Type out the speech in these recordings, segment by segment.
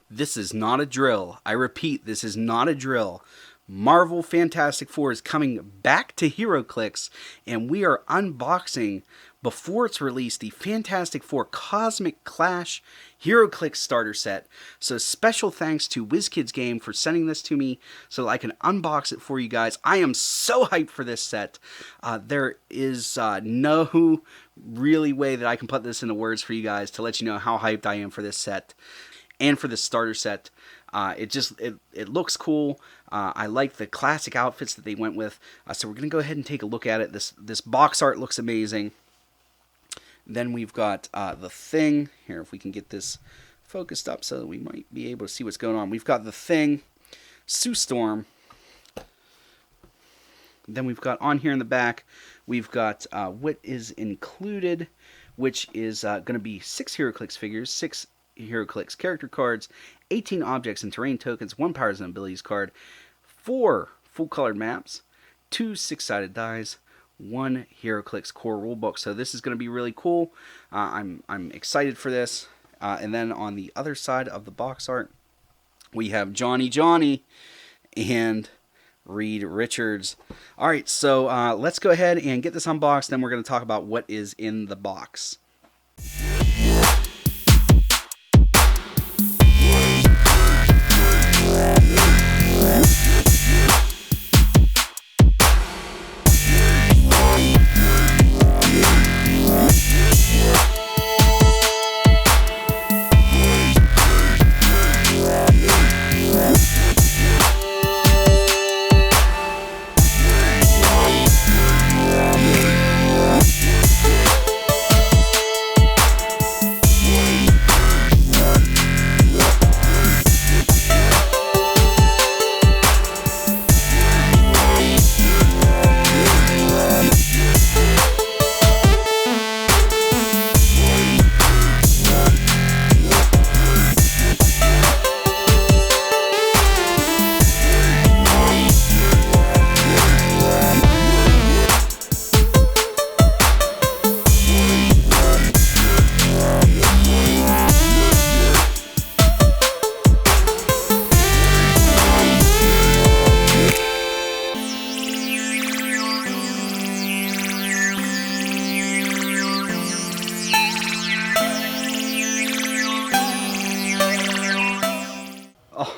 This is not a drill. I repeat, this is not a drill. Marvel Fantastic Four is coming back to Heroclix, and we are unboxing, before it's released, the Fantastic Four Cosmic Clash Heroclix starter set. So special thanks to wizkidsgames for sending this to me so that I can unbox it for you guys. I am so hyped for this set. There is no really way that I can put this into words for you guys to let you know how hyped I am for this set and for the starter set. It looks cool. I like the classic outfits that they went with. So we're going to go ahead and take a look at it. This box art looks amazing. Then we've got the Thing. Here, if we can get this focused up so that we might be able to see what's going on. We've got the Thing, Sue Storm. Then we've got on here in the back, we've got what is included, which is going to be 6 Heroclix figures, 6 Heroclix character cards, 18 objects and terrain tokens, 1 powers and abilities card, 4 full-colored maps, 2 6-sided dies, 1 Heroclix core rulebook. So this is going to be really cool. I'm excited for this. And then on the other side of the box art, we have Johnny and Reed Richards. All right, so let's go ahead and get this unboxed. Then we're going to talk about what is in the box.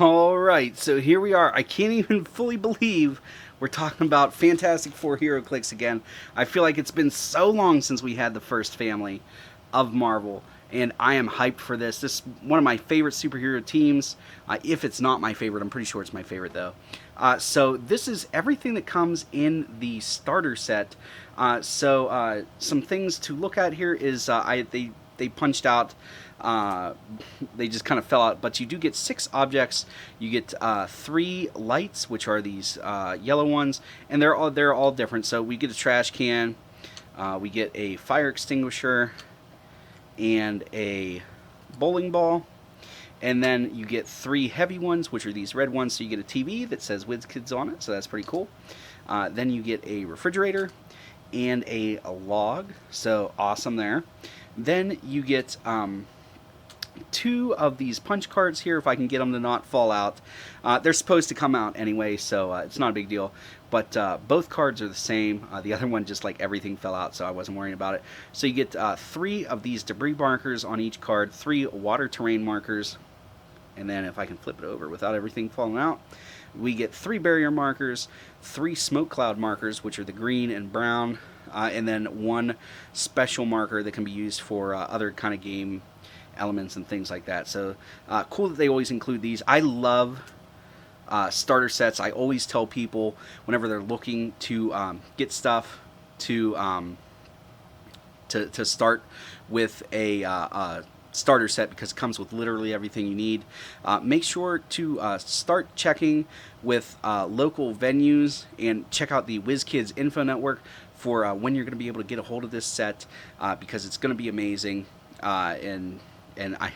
Alright, so here we are. I can't even fully believe we're talking about Fantastic Four Heroclix again. I feel like it's been so long since we had the first family of Marvel, and I am hyped for this. This is one of my favorite superhero teams. If it's not my favorite, I'm pretty sure it's my favorite though. So this is everything that comes in the starter set. Some things to look at here is they punched out, they just kind of fell out, but you do get 6 objects. You get 3 lights, which are these yellow ones, and they're all different. So we get a trash can, we get a fire extinguisher, and a bowling ball, and then you get 3 heavy ones, which are these red ones. So you get a TV that says WizKids on it, so that's pretty cool. Then you get a refrigerator and a log, so awesome there. Then you get 2 of these punch cards here, if I can get them to not fall out. They're supposed to come out anyway, so it's not a big deal. But both cards are the same. The other one, just like everything, fell out, so I wasn't worrying about it. So you get 3 of these debris markers on each card, 3 water terrain markers, and then if I can flip it over without everything falling out, we get 3 barrier markers, 3 smoke cloud markers, which are the green and brown, and then 1 special marker that can be used for other kind of game elements and things like that. So cool that they always include these. I love starter sets. I always tell people whenever they're looking to get stuff to start with a starter set, because it comes with literally everything you need. Make sure to start checking with local venues and check out the WizKids Info Network for when you're going to be able to get a hold of this set, because it's going to be amazing. And I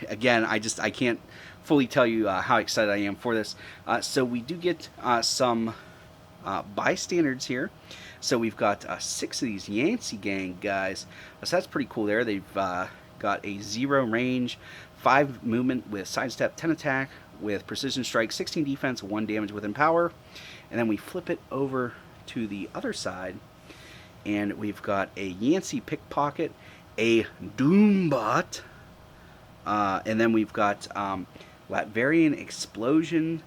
can't fully tell you how excited I am for this. So we do get some bystanders here. So we've got 6 of these Yancey Gang guys. So that's pretty cool there. They've got a 0 range, 5 movement with sidestep, 10 attack with precision strike, 16 defense, 1 damage with empower. And then we flip it over to the other side, and we've got a Yancey Pickpocket, a Doombot, and then we've got Latverian Explosion,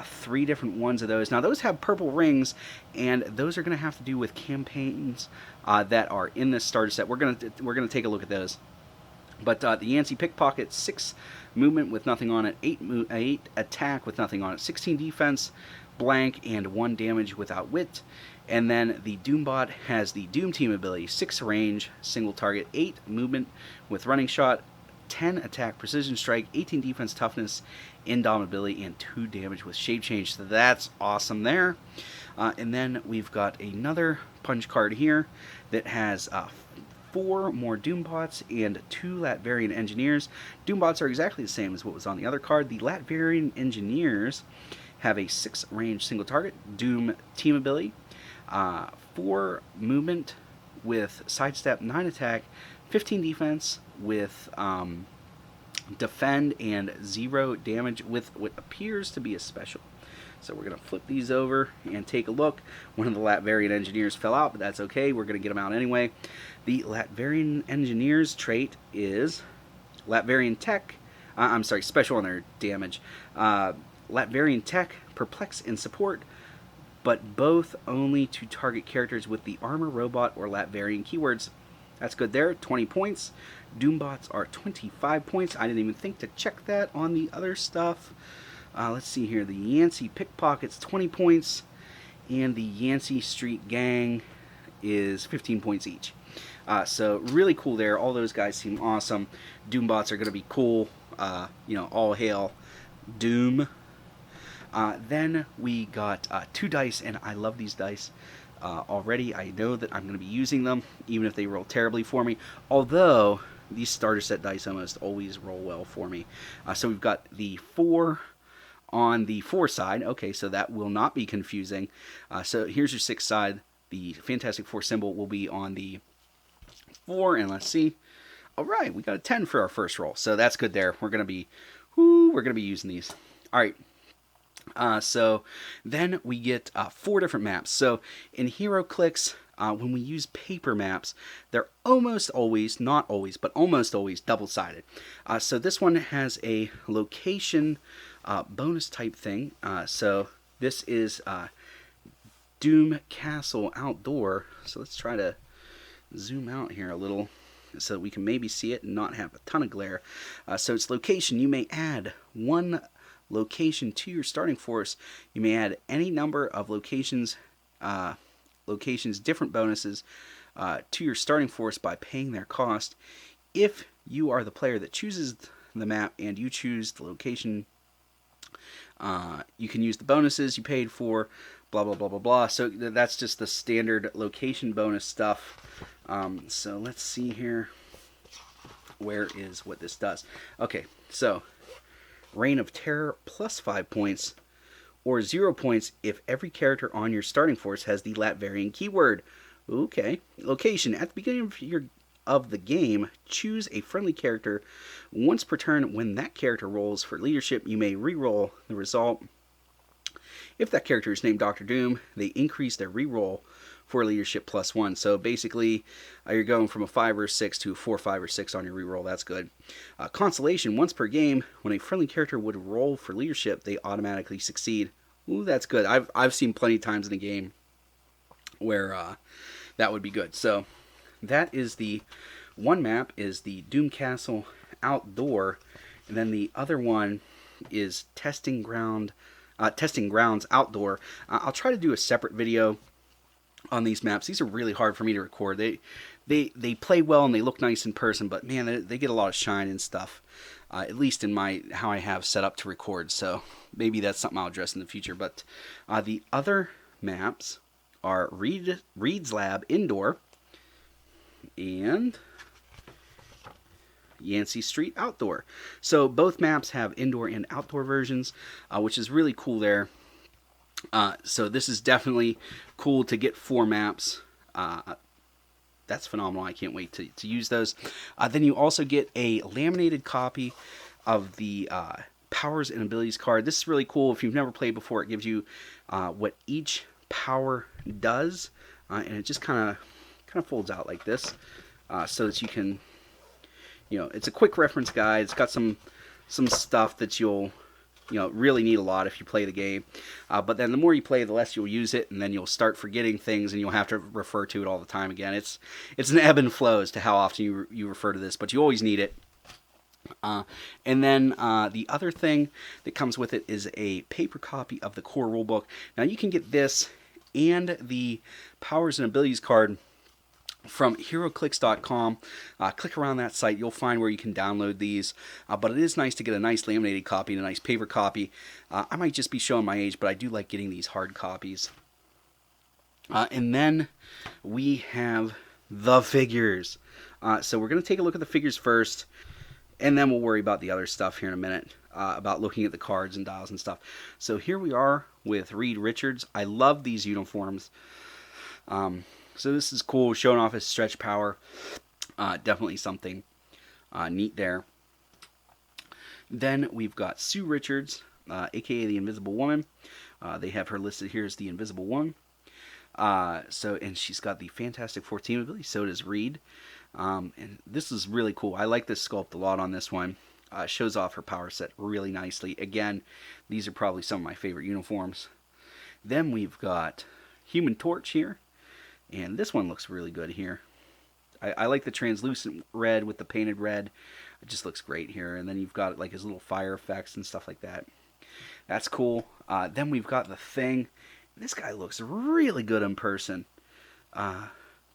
3 different ones of those. Now those have purple rings, and those are going to have to do with campaigns that are in this starter set. We're gonna take a look at those. But the Yancey Pickpocket, 6 movement with nothing on it, 8 attack with nothing on it, 16 defense, blank, and 1 damage without wit. And then the Doombot has the Doom Team ability, 6 range, single target, 8 movement with running shot, 10 attack, precision strike, 18 defense, toughness, indomitability, and 2 damage with shape change. So that's awesome there. And then we've got another punch card here that has 4 more Doombots and 2 Latverian Engineers. Doombots are exactly the same as what was on the other card. The Latverian Engineers have a 6 range single target Doom Team ability, 4 movement with sidestep, 9 attack, 15 defense with defend, and 0 damage with what appears to be a special. So we're going to flip these over and take a look. One of the Latverian Engineers fell out, but that's okay. We're going to get them out anyway. The Latverian Engineers trait is Latverian Tech. Special on their damage. Latverian Tech, Perplex, and Support, but both only to target characters with the Armor, Robot, or Latverian keywords. That's good there, 20 points. Doombots are 25 points. I didn't even think to check that on the other stuff. Let's see here. The Yancey Pickpockets, 20 points. And the Yancey Street Gang is 15 points each. So really cool there. All those guys seem awesome. Doombots are going to be cool. All hail Doom. Then we got 2 dice, and I love these dice. Already, I know that I'm going to be using them, even if they roll terribly for me. Although, these starter set dice almost always roll well for me. So we've got the 4 on the 4 side. Okay, so that will not be confusing. So here's your 6 side. The Fantastic Four symbol will be on the 4, and let's see. All right, we got a 10 for our first roll, so that's good there. We're going to be using these. All right. So then we get 4 different maps. So in Heroclix, when we use paper maps, they're almost always, not always, but almost always double-sided. So this one has a location bonus type thing. So this is Doom Castle Outdoor. So let's try to zoom out here a little so that we can maybe see it and not have a ton of glare. So it's location. You may add 1 location to your starting force. You may add any number of locations, different bonuses to your starting force by paying their cost. If you are the player that chooses the map and you choose the location, you can use the bonuses you paid for, blah, blah, blah, blah, blah. So that's just the standard location bonus stuff. So let's see here. Where is what this does? Okay, so Reign of Terror plus 5 points, or 0 points if every character on your starting force has the Latverian keyword. Okay. Location. At the beginning of the game, choose a friendly character. Once per turn, when that character rolls for leadership, you may re-roll the result. If that character is named Dr. Doom, they increase their re-roll for leadership plus 1. So basically, you're going from a 5 or 6 to a 4, 5, or 6 on your reroll. That's good. Consolation. Once per game, when a friendly character would roll for leadership, they automatically succeed. Ooh, that's good. I've seen plenty of times in a game where that would be good. So that is the one map is the Doom Castle Outdoor, and then the other one is Testing Grounds Outdoor. I'll try to do a separate video on these maps. These are really hard for me to record. They play well and they look nice in person, but man, they get a lot of shine and stuff. At least in how I have set up to record. So maybe that's something I'll address in the future. But the other maps are Reed's Lab Indoor and Yancey Street Outdoor. So both maps have indoor and outdoor versions, which is really cool there. So this is definitely cool to get 4 maps. That's phenomenal. I can't wait to use those. Then you also get a laminated copy of the powers and abilities card. This is really cool. If you've never played before, it gives you what each power does, and it just kind of folds out like this, so that you can, it's a quick reference guide. It's got some stuff that you'll really need a lot if you play the game. But then the more you play, the less you'll use it, and then you'll start forgetting things, and you'll have to refer to it all the time again. It's an ebb and flow as to how often you refer to this, but you always need it. And then the other thing that comes with it is a paper copy of the core rulebook. Now you can get this and the powers and abilities card from Heroclix.com. Click around that site. You'll find where you can download these. But it is nice to get a nice laminated copy and a nice paper copy. I might just be showing my age, but I do like getting these hard copies. And then we have the figures. So we're going to take a look at the figures first, and then we'll worry about the other stuff here in a minute, about looking at the cards and dials and stuff. So here we are with Reed Richards. I love these uniforms. So this is cool, showing off his stretch power. Definitely something neat there. Then we've got Sue Richards, aka the Invisible Woman. They have her listed here as the Invisible Woman. And she's got the Fantastic Four team ability. So does Reed. And this is really cool. I like this sculpt a lot on this one. Shows off her power set really nicely. Again, these are probably some of my favorite uniforms. Then we've got Human Torch here. And this one looks really good here. I like the translucent red with the painted red. It just looks great here. And then you've got like his little fire effects and stuff like that. That's cool. Then we've got the Thing. This guy looks really good in person.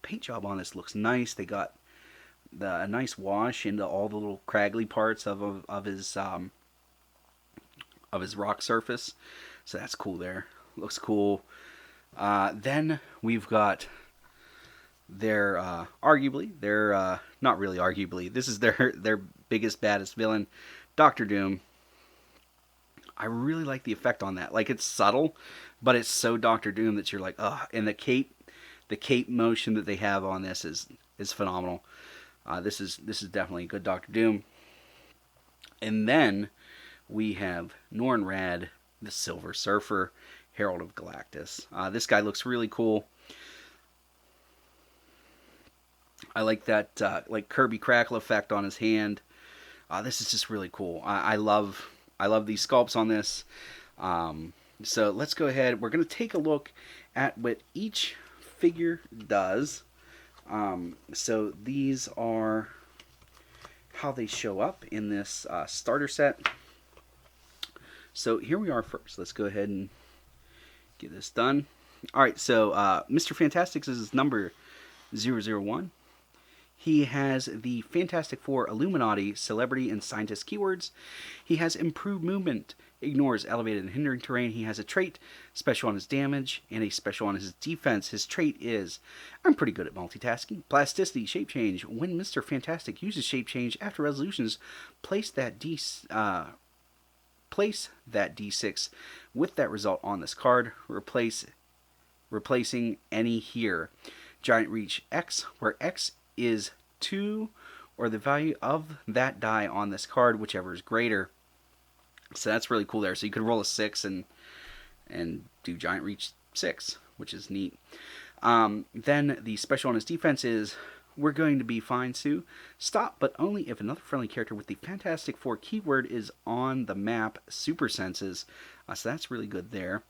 Paint job on this looks nice. They got a nice wash into all the little craggly parts of his rock surface. So that's cool there. Looks cool. Then we've got their not really arguably, this is their biggest, baddest villain, Doctor Doom. I really like the effect on that. Like, it's subtle, but it's so Doctor Doom that you're like, ugh. And the cape motion that they have on this is phenomenal. This is definitely a good Doctor Doom. And then we have Nornrad, the Silver Surfer, Herald of Galactus. This guy looks really cool. I like that like Kirby crackle effect on his hand. This is just really cool. I love these sculpts on this. So let's go ahead. We're going to take a look at what each figure does. So these are how they show up in this starter set. So here we are first. Let's go ahead and get this done. Alright, so Mr. Fantastic is number 001. He has the Fantastic Four Illuminati, Celebrity, and Scientist keywords. He has Improved Movement, ignores elevated and hindering terrain. He has a trait, special on his damage, and a special on his defense. His trait is, I'm pretty good at multitasking. Plasticity, Shape Change. When Mr. Fantastic uses Shape Change after resolutions, place that D6 with that result on this card, replacing any here. Giant Reach X, where X is 2 or the value of that die on this card, whichever is greater. So that's really cool there. So you could roll a 6 and do Giant Reach 6, which is neat. Then the special on his defense is, we're going to be fine, Sue. Stop, but only if another friendly character with the Fantastic Four keyword is on the map. Super senses. So that's really good there.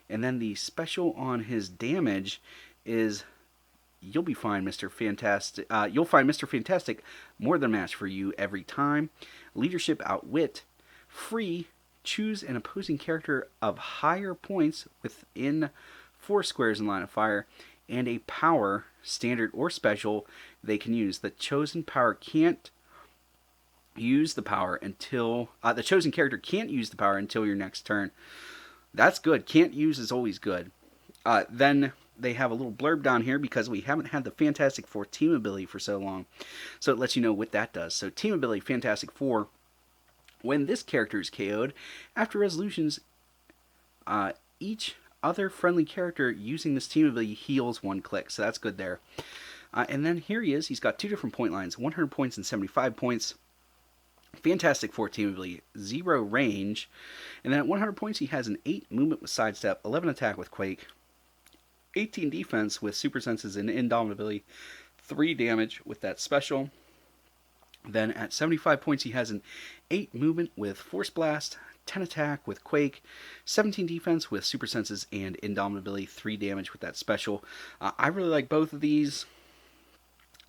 And then the special on his damage is, you'll be fine, Mr. Fantastic. You'll find Mr. Fantastic more than a match for you every time. Leadership, Outwit. Free. Choose an opposing character of higher points within 4 squares in line of fire, and a power, standard or special, they can use. The chosen power can't use the power until the chosen character can't use the power until your next turn. That's good. Can't use is always good. Then they have a little blurb down here because we haven't had the Fantastic Four team ability for so long. So it lets you know what that does. So team ability Fantastic Four. When this character is KO'd, after resolutions, each other friendly character using this team ability heals 1 click. So that's good there. And then here he is. He's got 2 different point lines, 100 points and 75 points. Fantastic 4 team ability, 0 range. And then at 100 points, he has an 8 movement with sidestep, 11 attack with quake, 18 defense with super senses and indomitability, 3 damage with that special. Then at 75 points, he has an 8 movement with force blast, 10 attack with quake, 17 defense with super senses and indomitability, 3 damage with that special. I really like both of these.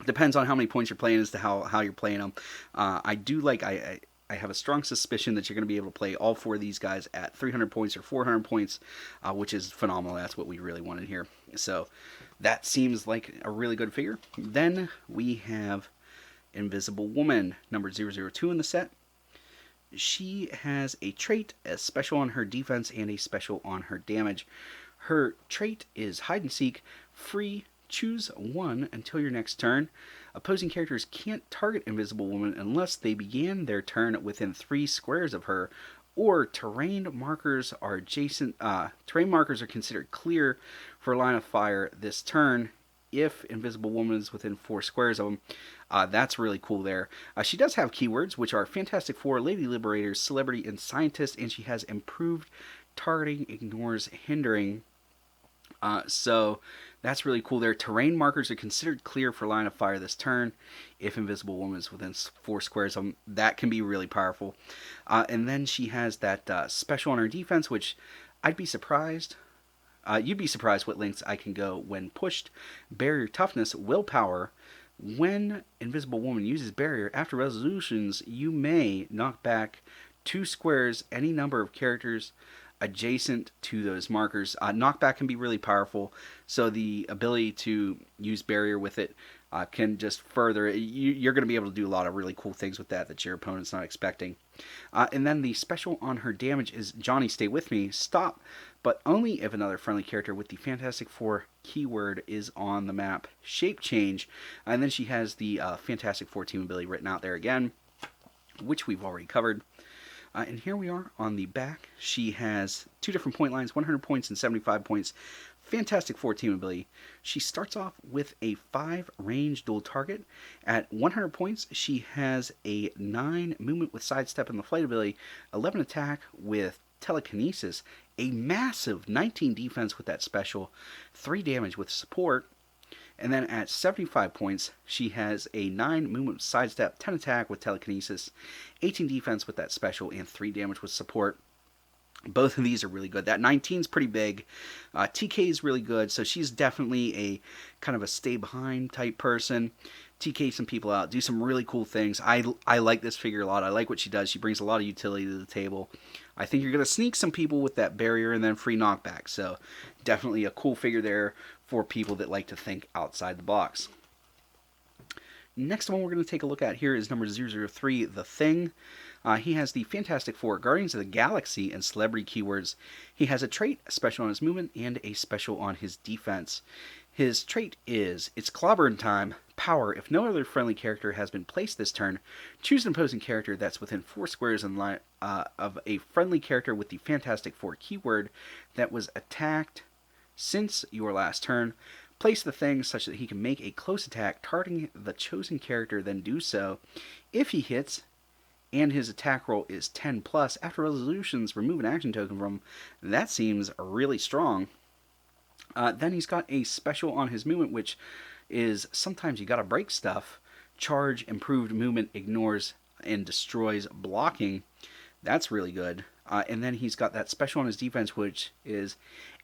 Depends on how many points you're playing as to how you're playing them. I have a strong suspicion that you're going to be able to play all 4 of these guys at 300 points or 400 points, which is phenomenal. That's what we really wanted here. So that seems like a really good figure. Then we have Invisible Woman, number 002 in the set. She has a trait, a special on her defense, and a special on her damage. Her trait is Hide and Seek, free. Choose one until your next turn. Opposing characters can't target Invisible Woman unless they began their turn within 3 squares of her, or terrain markers are adjacent. Terrain markers are considered clear for line of fire this turn if Invisible Woman is within 4 squares of them. That's really cool there. She does have keywords, which are Fantastic Four, Lady Liberator, Celebrity, and Scientist, and she has improved targeting, ignores hindering. So that's really cool there. Terrain markers are considered clear for line of fire this turn if Invisible Woman is within 4 squares of them. That can be really powerful. And then she has that special on her defense, which I'd be surprised. You'd be surprised what lengths I can go when pushed. Barrier toughness, willpower. When Invisible Woman uses barrier, after resolutions, you may knock back 2 squares any number of characters adjacent to those markers. Knockback can be really powerful, so the ability to use barrier with it can just further. You're going to be able to do a lot of really cool things with that your opponent's not expecting. And then the special on her damage is Johnny, stay with me, stop, but only if another friendly character with the Fantastic Four keyword is on the map. Shape change, and then she has the Fantastic Four team ability written out there again, which we've already covered. And here we are on the back. She has 2 different point lines, 100 points and 75 points. Fantastic Four team ability. She starts off with a 5 range dual target. At 100 points, she has a 9 movement with sidestep and the flight ability, 11 attack with telekinesis, a massive 19 defense with that special, 3 damage with support. And then at 75 points, she has a 9 movement sidestep, 10 attack with telekinesis, 18 defense with that special, and 3 damage with support. Both of these are really good. That 19 is pretty big. TK is really good, so she's definitely a kind of a stay behind type person. TK some people out, do some really cool things. I like this figure a lot. I like what she does. She brings a lot of utility to the table. I think you're going to sneak some people with that barrier and then free knockback. So definitely a cool figure there for people that like to think outside the box. Next one we're going to take a look at here is number 003, The Thing. He has the Fantastic Four, Guardians of the Galaxy, and Celebrity keywords. He has a trait, a special on his movement, and a special on his defense. His trait is, it's clobbering time, power. If no other friendly character has been placed this turn, choose an opposing character that's within 4 squares in line, of a friendly character with the Fantastic Four keyword that was attacked since your last turn. Place the thing such that he can make a close attack targeting the chosen character, then do so. If he hits and his attack roll is 10 plus, after resolutions, remove an action token from him. That seems really strong. Then he's got a special on his movement, which is sometimes you gotta break stuff. Charge, improved movement, ignores and destroys blocking. That's really good. And then he's got that special on his defense, which is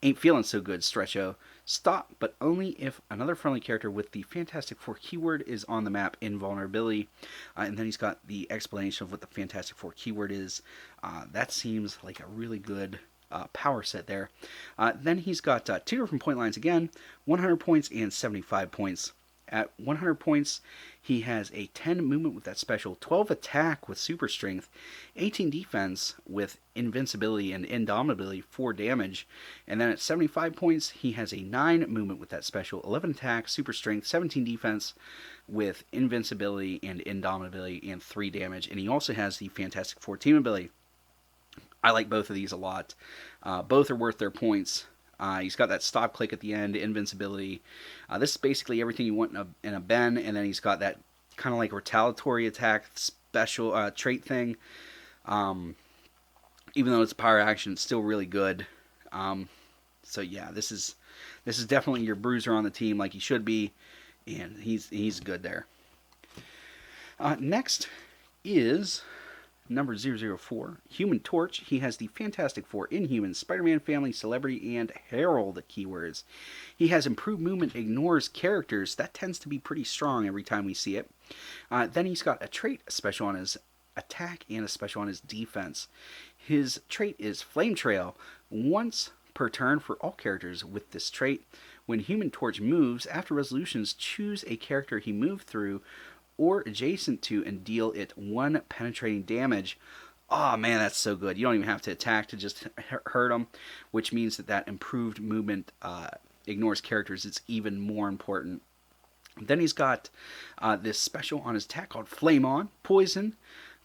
ain't feeling so good, Stretcho. Stop, but only if another friendly character with the Fantastic Four keyword is on the map, invulnerability. And then he's got the explanation of what the Fantastic Four keyword is. That seems like a really good power set there. Then he's got 2 different point lines again, 100 points and 75 points. At 100 points, he has a 10 movement with that special, 12 attack with super strength, 18 defense with invincibility and indomitability, 4 damage. And then at 75 points, he has a 9 movement with that special, 11 attack, super strength, 17 defense with invincibility and indomitability, and 3 damage. And he also has the Fantastic Four team ability. I like both of these a lot. Both are worth their points. He's got that stop click at the end, invincibility. This is basically everything you want in a Ben, and then he's got that kind of like retaliatory attack special trait thing. Even though it's a power action, it's still really good. So yeah, this is definitely your bruiser on the team, like he should be, and he's good there. Next is number 004, Human Torch. He has the Fantastic Four, Inhuman, Spider-Man Family, Celebrity, and Herald keywords. He has improved movement, ignores characters. That tends to be pretty strong every time we see it. Then he's got a trait, a special on his attack, and a special on his defense. His trait is Flame Trail. Once per turn for all characters with this trait, when Human Torch moves, after resolutions, choose a character he moved through or adjacent to and deal it 1 penetrating damage. Oh man, that's so good. You don't even have to attack to just hurt them, which means that improved movement ignores characters. It's even more important. Then he's got this special on his attack called Flame On, Poison,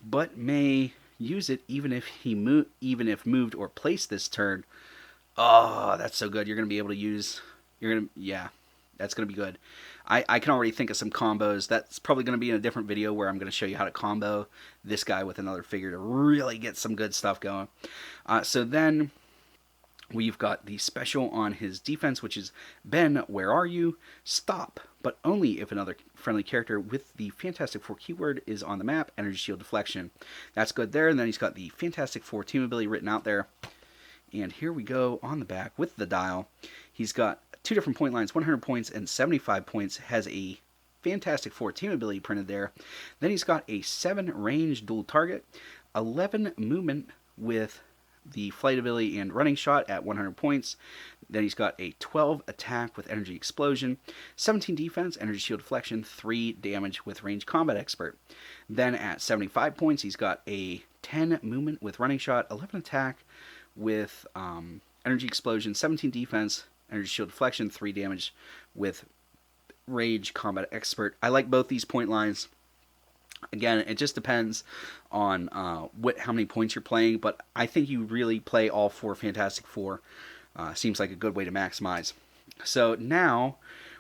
but may use it even if moved or placed this turn. Oh, that's so good. You're going to be able to use... Yeah, that's going to be good. I can already think of some combos. That's probably going to be in a different video where I'm going to show you how to combo this guy with another figure to really get some good stuff going. So then we've got the special on his defense, which is Ben, where are you? Stop, but only if another friendly character with the Fantastic Four keyword is on the map. Energy Shield Deflection. That's good there. And then he's got the Fantastic Four team ability written out there. And here we go on the back with the dial. He's got 2 different point lines, 100 points and 75 points. Has a Fantastic Four team ability printed there. Then he's got a 7 range dual target, 11 movement with the flight ability and running shot at 100 points. Then he's got a 12 attack with energy explosion, 17 defense, energy shield deflection, 3 damage with range combat expert. Then at 75 points, he's got a 10 movement with running shot, 11 attack with energy explosion, 17 defense, energy shield deflection, 3 damage with rage combat expert. I like both these point lines. Again, it just depends on how many points you're playing, but I think you really play all 4 Fantastic Four. Seems like a good way to maximize. So now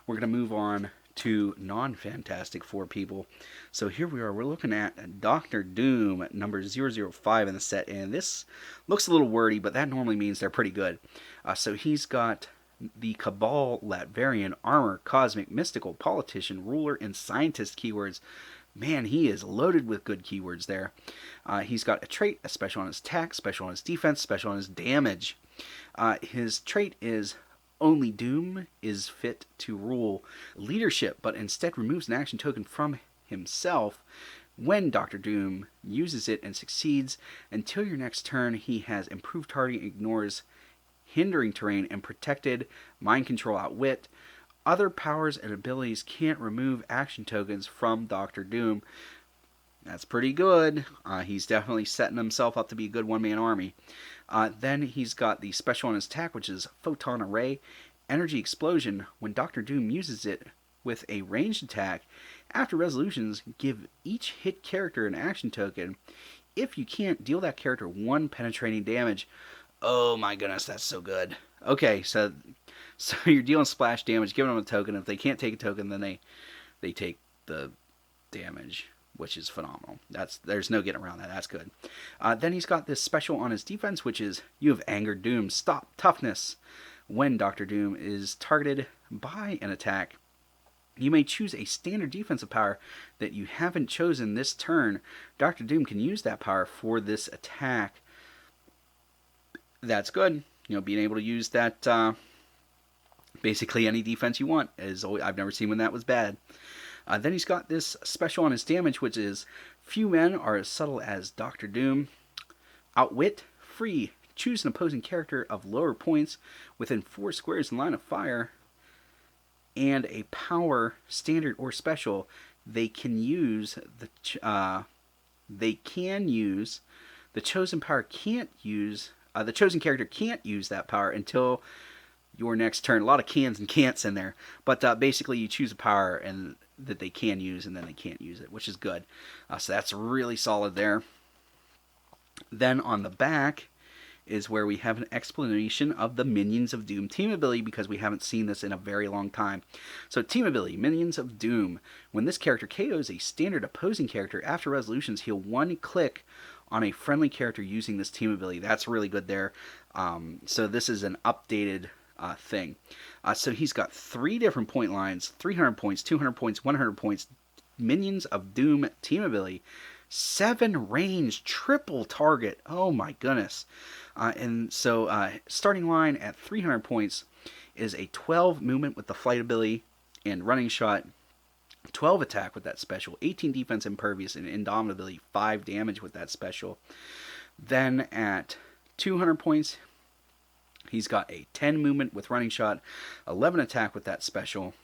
we're going to move on to non-Fantastic Four people. So here we are. We're looking at Doctor Doom, number 005 in the set, and this looks a little wordy, but that normally means they're pretty good. So he's got the Cabal, Latvarian, Armor, Cosmic, Mystical, Politician, Ruler, and Scientist keywords. Man, he is loaded with good keywords there. He's got a trait, a special on his attack, special on his defense, special on his damage. His trait is Only Doom is fit to rule leadership, but instead removes an action token from himself. When Dr. Doom uses it and succeeds, until your next turn, he has improved targeting, ignores hindering terrain, and protected mind control outwit. Other powers and abilities can't remove action tokens from Dr. Doom. That's pretty good. He's definitely setting himself up to be a good one-man army. Then he's got the special on his attack, which is Photon Array, Energy Explosion. When Dr. Doom uses it with a ranged attack, after resolutions, give each hit character an action token. If you can't, deal that character 1 penetrating damage. Oh my goodness, that's so good. Okay, so you're dealing splash damage, giving them a token. If they can't take a token, then they take the damage, which is phenomenal. There's no getting around that. That's good. Then he's got this special on his defense, which is You Have Angered Doom. Stop Toughness. When Dr. Doom is targeted by an attack, you may choose a standard defensive power that you haven't chosen this turn. Dr. Doom can use that power for this attack. That's good. Being able to use that basically any defense you want. I've never seen when that was bad. Then he's got this special on his damage, which is Few men are as subtle as Dr. Doom. Outwit, free. Choose an opposing character of lower points within 4 squares in line of fire. And a power, standard or special, the chosen power can't use. The chosen character can't use that power until your next turn. A lot of cans and can'ts in there. But basically you choose a power and that they can use and then they can't use it, which is good. So that's really solid there. Then on the back is where we have an explanation of the Minions of Doom team ability, because we haven't seen this in a very long time. So team ability, Minions of Doom. When this character KOs a standard opposing character, after resolutions, heal 1 click on a friendly character using this team ability. That's really good there. So this is an updated thing. So he's got 3 different point lines: 300 points, 200 points, 100 points, Minions of Doom team ability, 7 range, triple target. Oh my goodness. And so starting line at 300 points is a 12 movement with the flight ability and running shot, 12 attack with that special, 18 defense, impervious, and indomitability, 5 damage with that special. Then at 200 points, he's got a 10 movement with running shot, 11 attack with that special,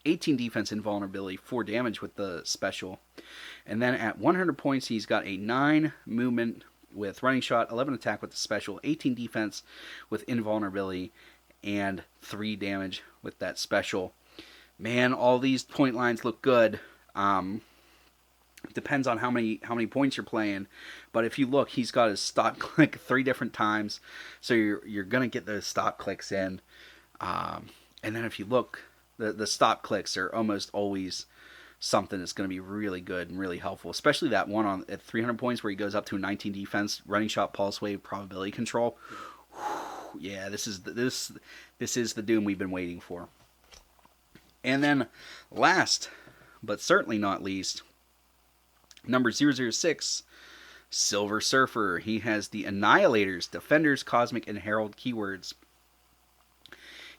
18 defense, invulnerability, 4 damage with the special. And then at 100 points, he's got a 9 movement with running shot, 11 attack with the special, 18 defense with invulnerability, and 3 damage with that special. Man, all these point lines look good. Depends on how many points you're playing, but if you look, he's got his stop click 3 different times, so you're gonna get those stop clicks in. And then if you look, the stop clicks are almost always something that's going to be really good and really helpful, especially that one at 300 points where he goes up to a 19 defense, running shot, pulse wave, probability control. Whew, yeah, this is the Doom we've been waiting for. And then last, but certainly not least, number 006, Silver Surfer. He has the Annihilators, Defenders, Cosmic, and Herald keywords.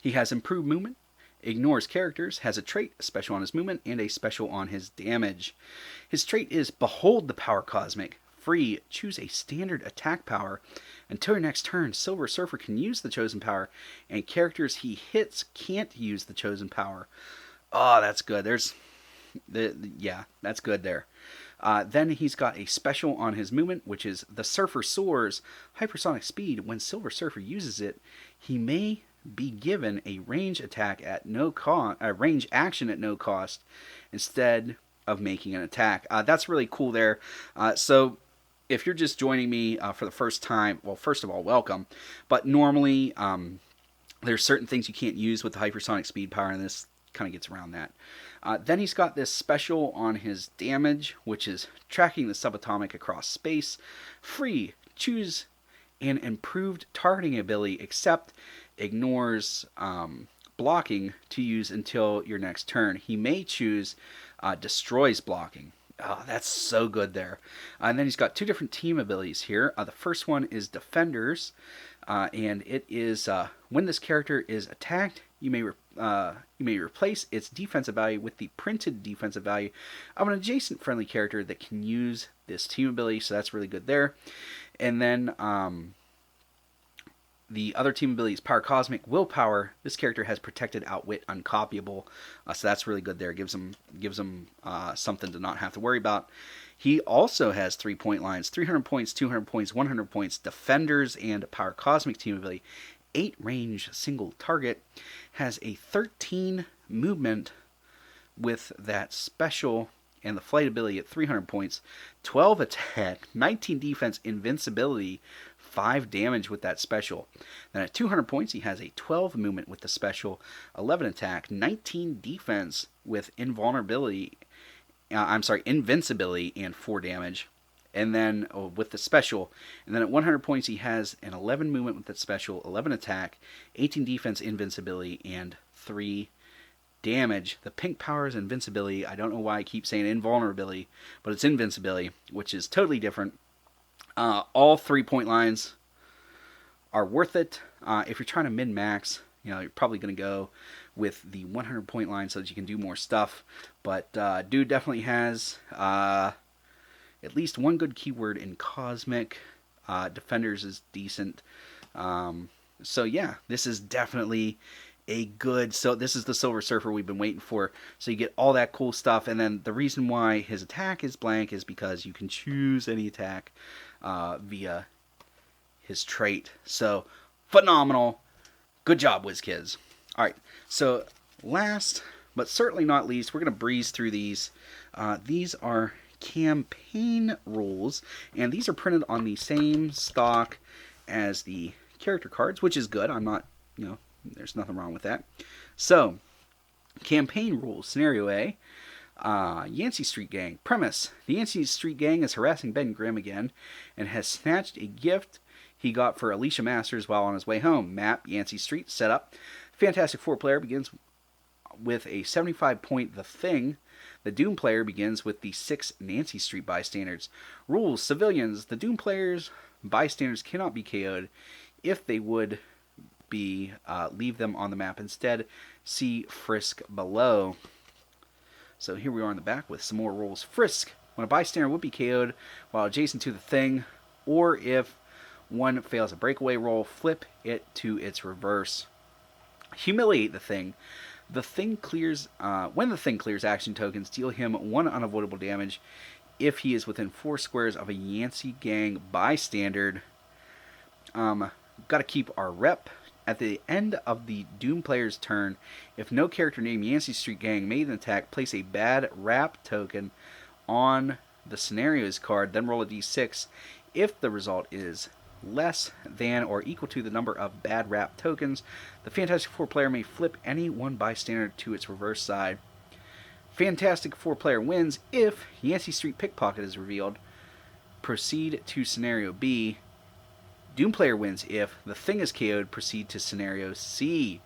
He has improved movement, ignores characters, has a trait, a special on his movement, and a special on his damage. His trait is Behold the Power Cosmic. Free, choose a standard attack power. Until your next turn, Silver Surfer can use the chosen power, and characters he hits can't use the chosen power. Oh, that's good. Yeah, that's good there. Then he's got a special on his movement, which is the Surfer Soars, hypersonic speed. When Silver Surfer uses it, he may be given a range attack at no cost, a range action at no cost, instead of making an attack. That's really cool there. So if you're just joining me for the first time, well, first of all, welcome. But normally, there's certain things you can't use with the hypersonic speed power, and this kind of gets around that. Then he's got this special on his damage, which is tracking the subatomic across space. Free, choose an improved targeting ability, except ignores blocking to use until your next turn. He may choose destroys blocking. Oh, that's so good there. And then he's got 2 different team abilities here. The first one is Defenders, and it is when this character is attacked, you may replace its defensive value with the printed defensive value of an adjacent friendly character that can use this team ability, so that's really good there. And then the other team ability is Power Cosmic, Willpower. This character has protected, outwit, uncopyable, so that's really good there. Gives him something to not have to worry about. He also has 3 point lines: 300 points, 200 points, 100 points, Defenders, and Power Cosmic team ability. 8 range, single target. Has a 13 movement with that special and the flight ability at 300 points. 12 attack, 19 defense, invincibility, 5 damage with that special. Then at 200 points, he has a 12 movement with the special, 11 attack, 19 defense with invincibility, and 4 damage. And then with the special, and then at 100 points, he has an 11 movement with that special, 11 attack, 18 defense, invincibility, and 3 damage. The pink power is invincibility. I don't know why I keep saying invulnerability, but it's invincibility, which is totally different. All 3 point lines are worth it. If you're trying to min-max, you're probably going to go with the 100 point line so that you can do more stuff. But dude definitely has at least 1 good keyword in Cosmic. Defenders is decent. So yeah, this is definitely a good... So this is the Silver Surfer we've been waiting for. So you get all that cool stuff. And then the reason why his attack is blank is because you can choose any attack via his trait. So phenomenal. Good job, WizKids. Alright, so last but certainly not least, we're going to breeze through these. These are campaign rules, and these are printed on the same stock as the character cards, which is good. I'm not, there's nothing wrong with that. So, campaign rules. Scenario A. Yancey Street Gang. Premise. The Yancey Street Gang is harassing Ben Grimm again and has snatched a gift he got for Alicia Masters while on his way home. Map. Yancey Street. Setup. Fantastic Four player begins with a 75-point The Thing. The Doom player begins with the 6 Nancy Street bystanders. Rules. Civilians. The Doom players bystanders cannot be KO'd. If they would be, leave them on the map instead. See Frisk below. So here we are in the back with some more rules. Frisk. When a bystander would be KO'd while adjacent to the Thing, or if one fails a breakaway roll, flip it to its reverse. Humiliate the Thing. The Thing clears. When the Thing clears action tokens, deal him 1 unavoidable damage if he is within 4 squares of a Yancey Gang bystander. Got to keep our rep. At the end of the Doom player's turn, if no character named Yancey Street Gang made an attack, place a bad rap token on the scenarios card, then roll a d6. If the result is less than or equal to the number of bad rap tokens, the Fantastic Four player may flip any one bystander to its reverse side. Fantastic Four player wins if Yancey Street Pickpocket is revealed. Proceed to scenario B. Doom player wins if the Thing is KO'd. Proceed to scenario C.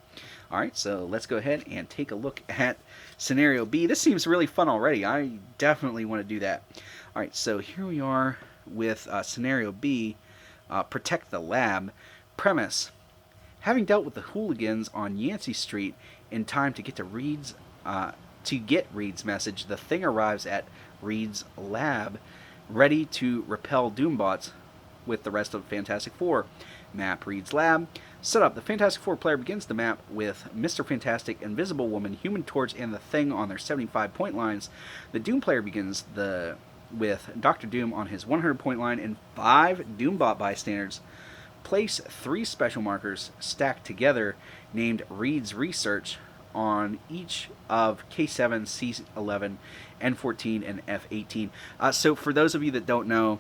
Alright, so let's go ahead and take a look at scenario B. This seems really fun already. I definitely want to do that. Alright, so here we are with scenario B. Protect the lab. Premise. Having dealt with the hooligans on Yancey Street in time to get to Reed's message, the Thing arrives at Reed's lab, ready to repel Doombots with the rest of Fantastic Four. Map Reed's lab. Setup. The Fantastic Four player begins the map with Mr. Fantastic, Invisible Woman, Human Torch, and the Thing on their 75-point lines. The Doom player begins with Dr. Doom on his 100-point line and 5 Doombot bystanders. Place 3 special markers stacked together named Reed's Research on each of K7, C11, N14, and F18. So for those of you that don't know,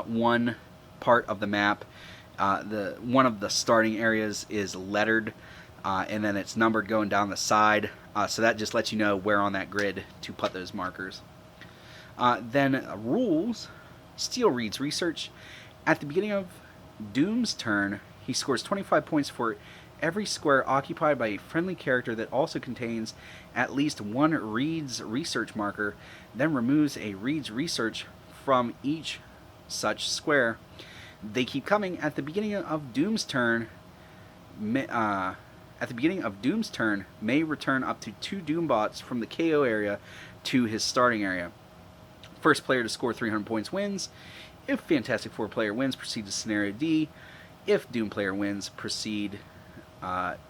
one part of the map, one of the starting areas is lettered, and then it's numbered going down the side. So that just lets you know where on that grid to put those markers. Then rules. Steal Reed's Research. At the beginning of Doom's turn, he scores 25 points for every square occupied by a friendly character that also contains at least 1 Reed's Research marker, then removes a Reed's Research from each such square. They keep coming. At the beginning of Doom's turn, may return up to 2 Doombots from the KO area to his starting area. First player to score 300 points wins. If Fantastic Four player wins, proceed to scenario D. If Doom player wins, proceed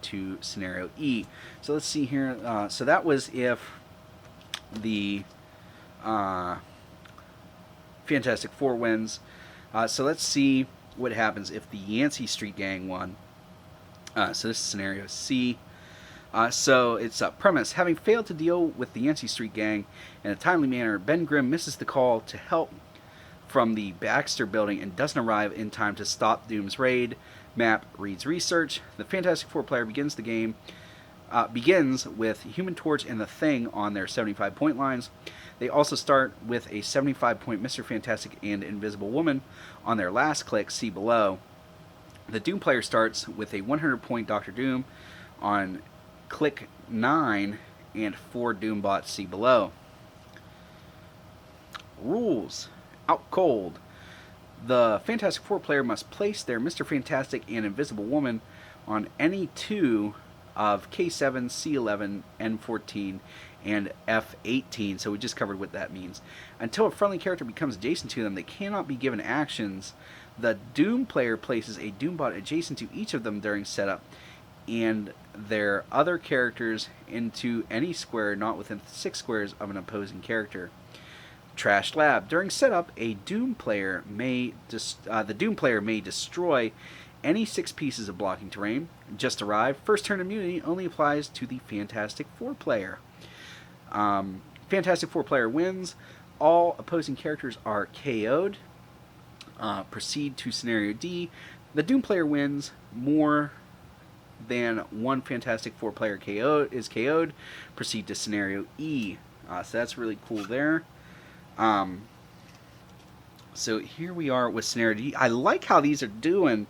to scenario E. So let's see here. So that was if the Fantastic Four wins. So let's see what happens if the Yancey Street Gang won. So this is scenario C. So it's a premise. Having failed to deal with the Yancey Street Gang in a timely manner, Ben Grimm misses the call to help from the Baxter building and doesn't arrive in time to stop Doom's raid. Map Reed's Research. The Fantastic Four player begins the game with Human Torch and the Thing on their 75-point lines. They also start with a 75-point Mr. Fantastic and Invisible Woman on their last click, see below. The Doom player starts with a 100-point Dr. Doom on click 9 and 4 Doombots, see below. Rules. Out cold. The Fantastic Four player must place their Mr. Fantastic and Invisible Woman on any 2 of K7, C11, N14, and F18. So we just covered what that means. Until a friendly character becomes adjacent to them, they cannot be given actions. The Doom player places a Doombot adjacent to each of them during setup, and their other characters into any square not within 6 squares of an opposing character. Trashed Lab. During setup, the Doom player may destroy any 6 pieces of blocking terrain. Just arrived. First turn immunity only applies to the Fantastic Four player. Fantastic Four player wins. All opposing characters are KO'd. Proceed to scenario D. The Doom player wins. More than one Fantastic Four player is KO'd. Proceed to scenario E. So that's really cool there. So here we are with scenario D. I like how these are doing.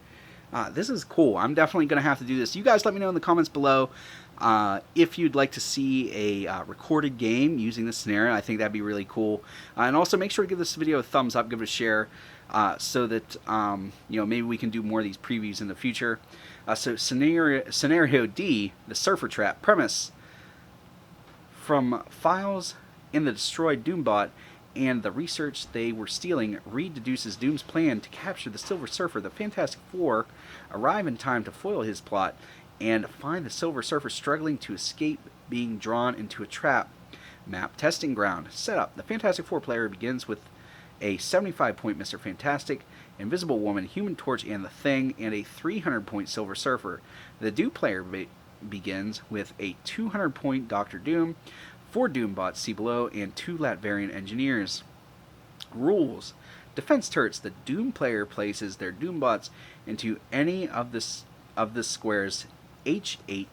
This is cool. I'm definitely going to have to do this. You guys let me know in the comments below if you'd like to see a recorded game using this scenario. I think that'd be really cool. And also make sure to give this video a thumbs up, give it a share, so that maybe we can do more of these previews in the future. So scenario D, the Surfer Trap. Premise: from files in the destroyed Doombot and the research they were stealing, Reed deduces Doom's plan to capture the Silver Surfer. The Fantastic Four arrive in time to foil his plot and find the Silver Surfer struggling to escape being drawn into a trap. Map testing ground. Setup: the Fantastic Four player begins with a 75-point Mr. Fantastic, Invisible Woman, Human Torch, and the Thing, and a 300-point Silver Surfer. The Doom player begins with a 200-point Doctor Doom, 4 Doombots, see below, and 2 Latverian engineers. Rules: defense turrets. The Doom player places their Doombots into any of the squares H8,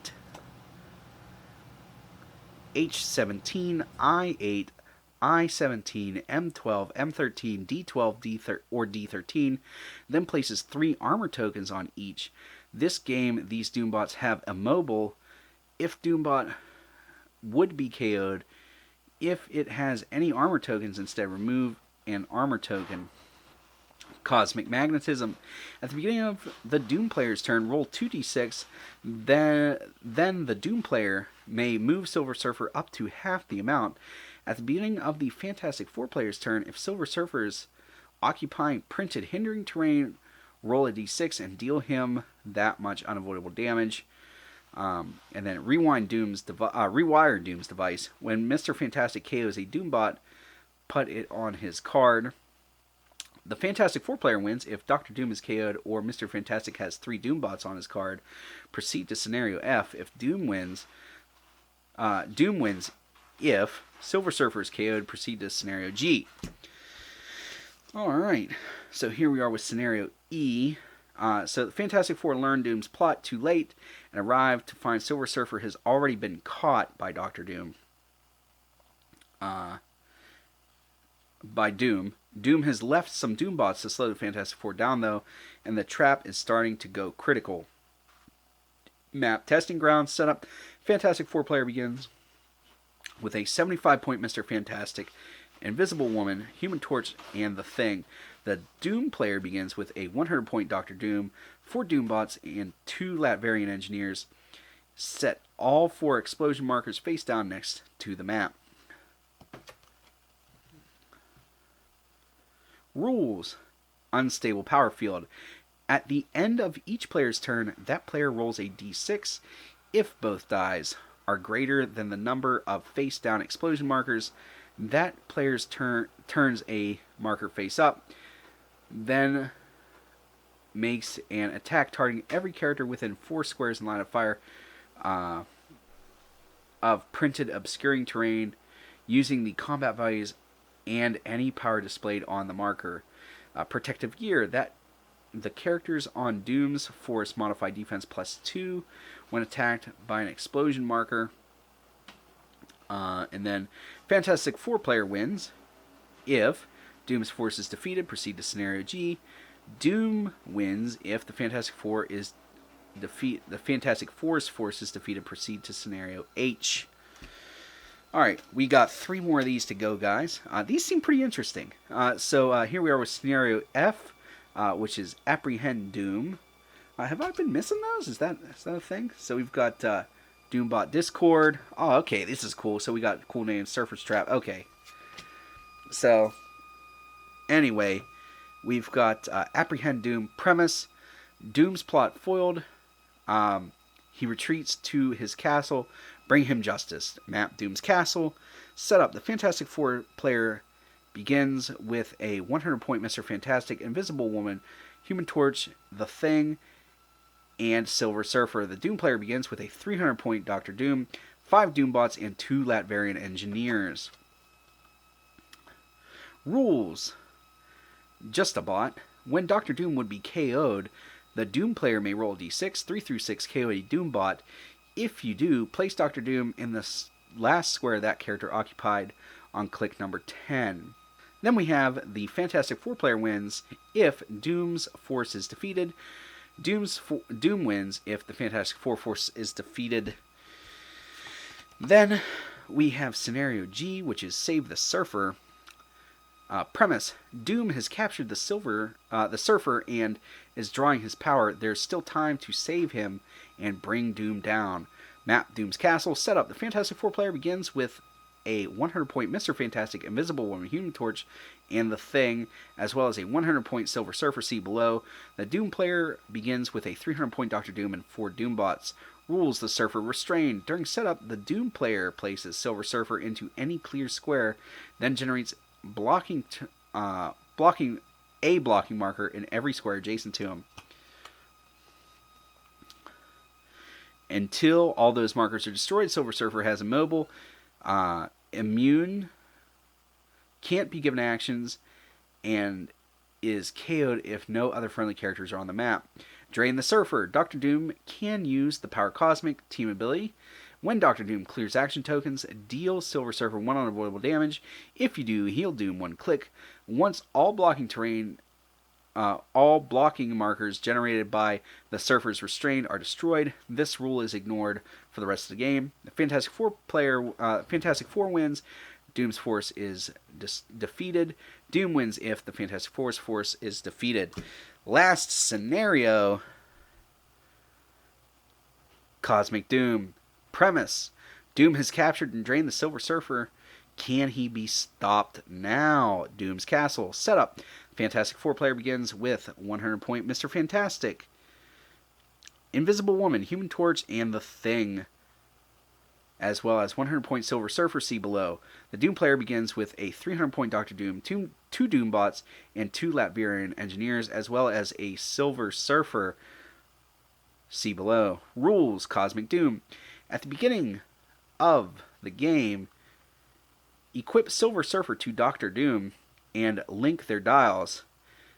H17, I8, I17, M12, M13, D12, or D13, then places 3 armor tokens on each. This game, these Doombots have immobile. If Doombot would be KO'd, if it has any armor tokens, instead remove an armor token. Cosmic magnetism. At the beginning of the Doom player's turn, roll 2d6. Then the Doom player may move Silver Surfer up to half the amount. At the beginning of the Fantastic Four player's turn, if Silver Surfer is occupying printed hindering terrain, roll a d6 and deal him that much unavoidable damage. And then rewire Doom's device. When Mr. Fantastic KOs a Doombot, put it on his card. The Fantastic Four player wins if Dr. Doom is KO'd or Mr. Fantastic has 3 Doombots on his card. Proceed to scenario F. If Doom wins if Silver Surfer is KO'd. Proceed to scenario G. Alright, so here we are with scenario E. So the Fantastic Four learn Doom's plot too late and arrive to find Silver Surfer has already been caught by Dr. Doom. Doom has left some Doombots to slow the Fantastic Four down, though, and the trap is starting to go critical. Map testing ground setup. Fantastic Four player begins with a 75-point Mr. Fantastic, Invisible Woman, Human Torch, and the Thing. The Doom player begins with a 100-point Dr. Doom, 4 Doombots, and 2 Latverian engineers. Set all 4 explosion markers face down next to the map. Rules: unstable power field. At the end of each player's turn, that player rolls a d6. If both dies are greater than the number of face down explosion markers, that player's turns a marker face up, then makes an attack targeting every character within 4 squares in line of fire of printed obscuring terrain using the combat values and any power displayed on the marker. Protective gear. That the characters on Doom's force modify defense +2 when attacked by an explosion marker. And then Fantastic Four player wins if Doom's force is defeated. Proceed to scenario G. Doom wins if the Fantastic Four is the Fantastic Four's force is defeated. Proceed to scenario H. Alright, we got 3 more of these to go, guys. These seem pretty interesting. So here we are with scenario F, which is Apprehend Doom. Have I been missing those? Is that a thing? So we've got Doombot Discord. Oh, okay, this is cool. So we got cool names, Surfer's Trap. Okay. So, anyway, we've got Apprehend Doom. Premise: Doom's plot foiled. He retreats to his castle. Bring him justice. Map Doom's castle. Setup: the Fantastic Four player begins with a 100-point Mr. Fantastic, Invisible Woman, Human Torch, the Thing, and Silver Surfer. The Doom player begins with a 300-point Dr. Doom, 5 Doombots, and 2 Latverian engineers. Rules: just a bot. when Doctor Doom would be KO'd, the Doom player may roll a d6, 3 through 6 KO a Doom bot. If you do, place Doctor Doom in the last square that character occupied on click number 10. Then we have the Fantastic Four player wins if Doom's force is defeated. Doom wins if the Fantastic Four force is defeated. Then we have Scenario G, which is Save the Surfer. Premise: Doom has captured the Surfer and is drawing his power. There's still time to save him and bring Doom down. Map: Doom's castle. Setup: the Fantastic Four player begins with a 100-point Mr. Fantastic, Invisible Woman, Human Torch, and the Thing, as well as a 100-point Silver Surfer. See below. The Doom player begins with a 300-point Doctor Doom and 4 Doom bots. Rules: the Surfer restrained. During setup, the Doom player places Silver Surfer into any clear square, then generates blocking marker in every square adjacent to him. Until all those markers are destroyed, Silver Surfer has immobile, immune, can't be given actions, and is KO'd if no other friendly characters are on the map. Drain the Surfer. Doctor Doom can use the Power Cosmic team ability. When Doctor Doom clears action tokens, deal Silver Surfer 1 unavoidable damage. If you do, heal Doom 1 click. Once all blocking markers generated by the Surfer's restraint are destroyed, this rule is ignored for the rest of the game. The Fantastic Four wins. Doom's force is defeated. Doom wins if the Fantastic Four's force is defeated. Last scenario: Cosmic Doom. Premise: Doom has captured and drained the Silver Surfer. Can he be stopped now? Doom's castle. Setup: Fantastic Four player begins with 100-point Mr. Fantastic, Invisible Woman, Human Torch, and the Thing, as well as 100-point Silver Surfer. See below. The Doom player begins with a 300-point Doctor Doom, 2 Doom bots, and 2 Latvian engineers, as well as a Silver Surfer. See below. Rules: Cosmic Doom. At the beginning of the game, equip Silver Surfer to Doctor Doom and link their dials.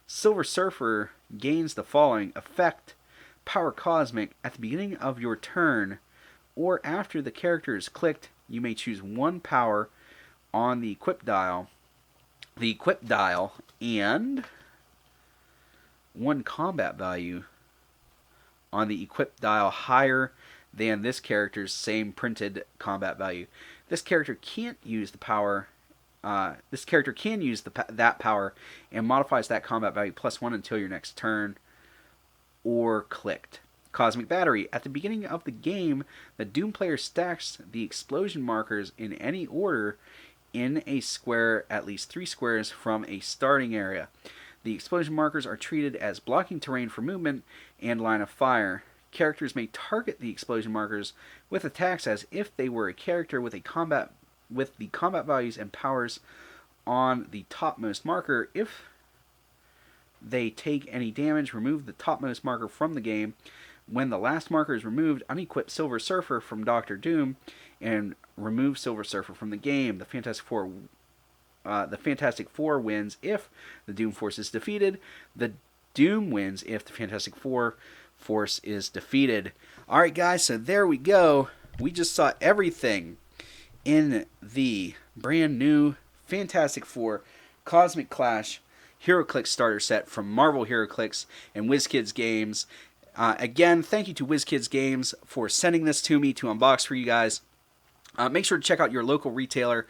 Silver Surfer gains the following effect: Power Cosmic. At the beginning of your turn, or after the character is clicked, you may choose 1 power on the equip dial. The equip dial and 1 combat value on the equip dial higher than this character's same printed combat value. This character can't use the power. This character can use that power and modifies that combat value +1 until your next turn or clicked. Cosmic Battery. At the beginning of the game, the Doom player stacks the explosion markers in any order in a square at least 3 squares from a starting area. The explosion markers are treated as blocking terrain for movement and line of fire. Characters may target the explosion markers with attacks as if they were a character with the combat values and powers on the topmost marker. If they take any damage, remove the topmost marker from the game. When the last marker is removed, unequip Silver Surfer from Doctor Doom and remove Silver Surfer from the game. The Fantastic Four wins if the Doom force is defeated. The Doom wins if the Fantastic Four force is defeated. Alright guys, so there we go. We just saw everything in the brand new Fantastic Four Cosmic Clash Heroclix starter set from Marvel Heroclix and wizkidsgames. Again, thank you to wizkidsgames for sending this to me to unbox for you guys. Make sure to check out your local retailer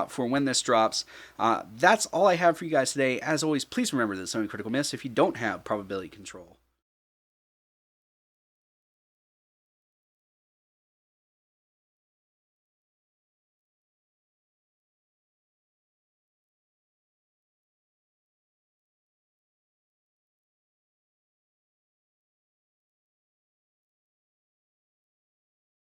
for when this drops. That's all I have for you guys today. As always, please remember that it's only critical miss if you don't have probability control.